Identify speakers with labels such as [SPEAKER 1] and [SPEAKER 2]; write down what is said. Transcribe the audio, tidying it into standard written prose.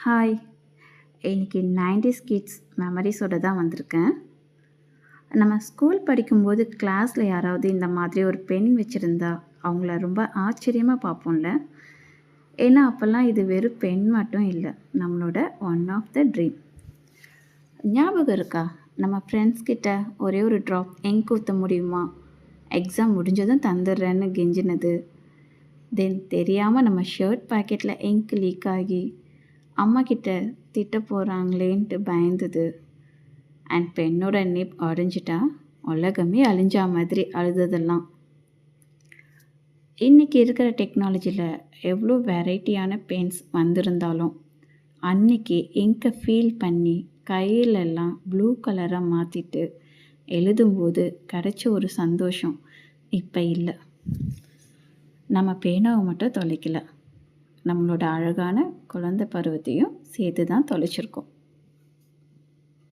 [SPEAKER 1] Hi! இன்னைக்கு 90s kids மெமரிஸோட தான் வந்திருக்கேன். நம்ம ஸ்கூல் படிக்கும்போது கிளாஸில் யாராவது இந்த மாதிரி ஒரு பென் வச்சுருந்தா அவங்கள ரொம்ப ஆச்சரியமாக பார்ப்போம்ல. ஏன்னா அப்போல்லாம் இது வெறும் பென் மட்டும் இல்லை, நம்மளோட ஒன் ஆஃப் த ட்ரீம். ஞாபகம் இருக்கா? நம்ம ஃப்ரெண்ட்ஸ் கிட்ட ஒரே ஒரு ட்ராப் இங்க் ஊற்ற முடியுமா, எக்ஸாம் முடிஞ்சதும் தந்துடுறேன்னு கெஞ்சினது. தென் தெரியாமல் நம்ம ஷர்ட் பாக்கெட்டில் இங்க் லீக் ஆகி அம்மா கிட்ட திட்ட போகிறாங்களேன்ட்டு பயந்தது. அண்ட் பெண்ணோட நிப் உடஞ்சிட்டா உலகமே அழிஞ்சா மாதிரி அழுததெல்லாம். இன்றைக்கி இருக்கிற டெக்னாலஜியில் எவ்வளோ வெரைட்டியான பென்ஸ் வந்திருந்தாலும் அன்றைக்கி இங்கை ஃபீல் பண்ணி கையிலெல்லாம் ப்ளூ கலராக மாற்றிட்டு எழுதும்போது கிடைச்ச ஒரு சந்தோஷம் இப்போ இல்லை. நம்ம பேனாவை மட்டும் தொலைக்கலை, நம்மளோட அழகான குழந்தை பருவத்தையும் சேர்த்து தான் தொலைச்சிருக்கோம்.